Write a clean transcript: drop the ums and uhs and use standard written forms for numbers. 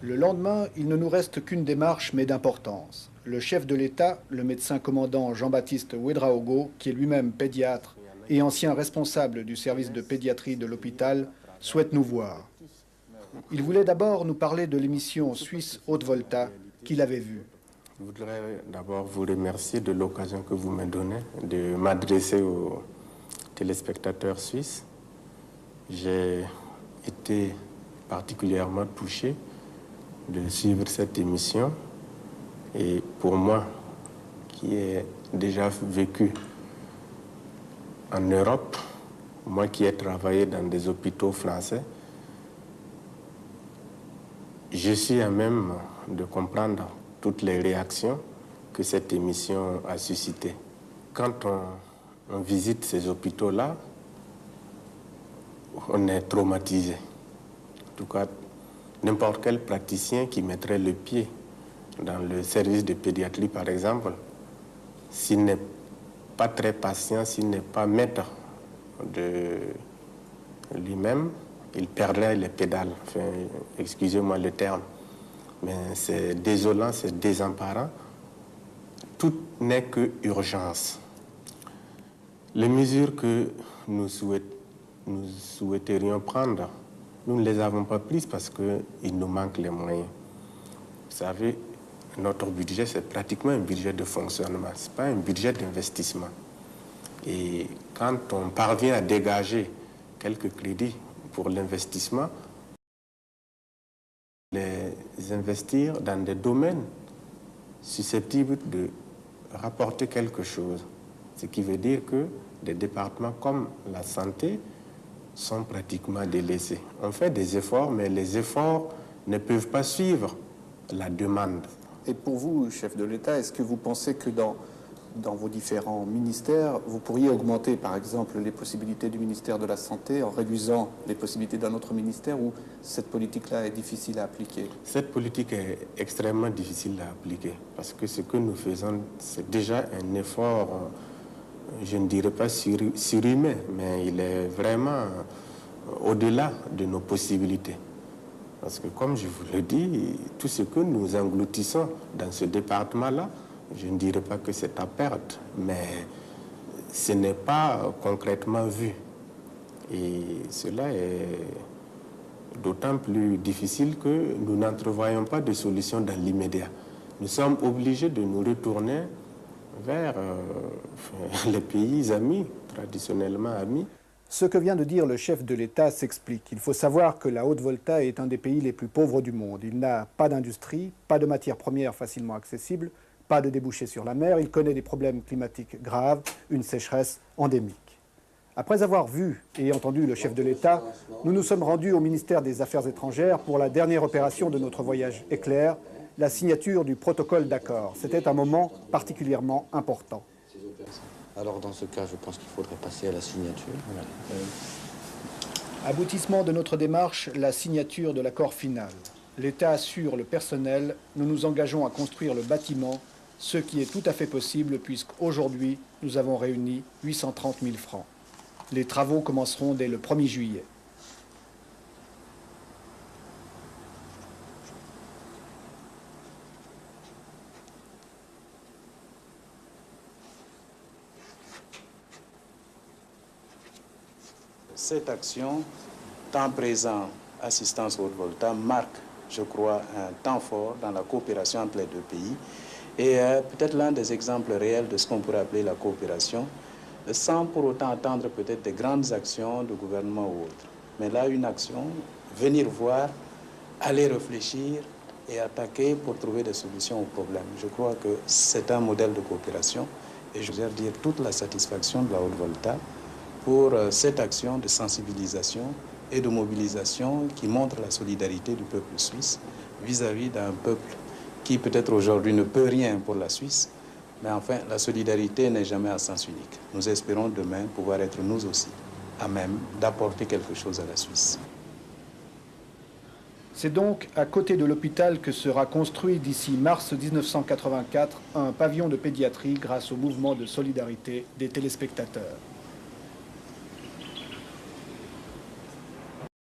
Le lendemain, il ne nous reste qu'une démarche, mais d'importance. Le chef de l'État, le médecin commandant Jean-Baptiste Ouedraogo, qui est lui-même pédiatre et ancien responsable du service de pédiatrie de l'hôpital, souhaite nous voir. Il voulait d'abord nous parler de l'émission suisse Haute-Volta qu'il avait vue. Je voudrais d'abord vous remercier de l'occasion que vous me donnez de m'adresser aux téléspectateurs suisses. J'ai été particulièrement touché de suivre cette émission et pour moi, qui ai déjà vécu en Europe, moi qui ai travaillé dans des hôpitaux français, je suis à même de comprendre toutes les réactions que cette émission a suscitées. Quand on visite ces hôpitaux-là, on est traumatisé. En tout cas, n'importe quel praticien qui mettrait le pied dans le service de pédiatrie, par exemple, s'il n'est pas très patient, s'il n'est pas maître de lui-même, il perdrait les pédales. Enfin, excusez-moi le terme. Mais c'est désolant, c'est désemparant. Tout n'est que urgence. Les mesures que nous souhaiterions prendre, nous ne les avons pas prises parce qu'il nous manque les moyens. Vous savez, notre budget, c'est pratiquement un budget de fonctionnement. Ce n'est pas un budget d'investissement. Et quand on parvient à dégager quelques crédits pour l'investissement, les investir dans des domaines susceptibles de rapporter quelque chose. Ce qui veut dire que des départements comme la santé sont pratiquement délaissés. On fait des efforts, mais les efforts ne peuvent pas suivre la demande. Et pour vous, chef de l'État, est-ce que vous pensez que dans vos différents ministères, vous pourriez augmenter, par exemple, les possibilités du ministère de la Santé en réduisant les possibilités d'un autre ministère, ou cette politique-là est difficile à appliquer? Cette politique est extrêmement difficile à appliquer parce que ce que nous faisons, c'est déjà un effort, je ne dirais pas surhumain, mais il est vraiment au-delà de nos possibilités. Parce que, comme je vous le dis, tout ce que nous engloutissons dans ce département-là, je ne dirais pas que c'est à perdre, mais ce n'est pas concrètement vu. Et cela est d'autant plus difficile que nous n'entrevoyons pas de solution dans l'immédiat. Nous sommes obligés de nous retourner vers les pays amis, traditionnellement amis. Ce que vient de dire le chef de l'État s'explique. Il faut savoir que la Haute-Volta est un des pays les plus pauvres du monde. Il n'a pas d'industrie, pas de matières premières facilement accessibles, pas de débouchés sur la mer. Il connaît des problèmes climatiques graves, une sécheresse endémique. Après avoir vu et entendu le chef de l'État, nous nous sommes rendus au ministère des Affaires étrangères pour la dernière opération de notre voyage éclair, la signature du protocole d'accord. C'était un moment particulièrement important. Alors dans ce cas, je pense qu'il faudrait passer à la signature. Aboutissement de notre démarche, la signature de l'accord final. L'État assure le personnel, nous nous engageons à construire le bâtiment, ce qui est tout à fait possible puisqu'aujourd'hui, nous avons réuni 830 000 francs. Les travaux commenceront dès le 1er juillet. Cette action, temps présent, assistance Haute-Volta, marque, je crois, un temps fort dans la coopération entre les deux pays et peut-être l'un des exemples réels de ce qu'on pourrait appeler la coopération, sans pour autant attendre peut-être des grandes actions de gouvernement ou autre. Mais là, une action, venir voir, aller réfléchir et attaquer pour trouver des solutions aux problèmes. Je crois que c'est un modèle de coopération et je veux dire toute la satisfaction de la Haute-Volta pour cette action de sensibilisation et de mobilisation qui montre la solidarité du peuple suisse vis-à-vis d'un peuple qui peut-être aujourd'hui ne peut rien pour la Suisse, mais enfin la solidarité n'est jamais à sens unique. Nous espérons demain pouvoir être nous aussi à même d'apporter quelque chose à la Suisse. C'est donc à côté de l'hôpital que sera construit d'ici mars 1984 un pavillon de pédiatrie grâce au mouvement de solidarité des téléspectateurs.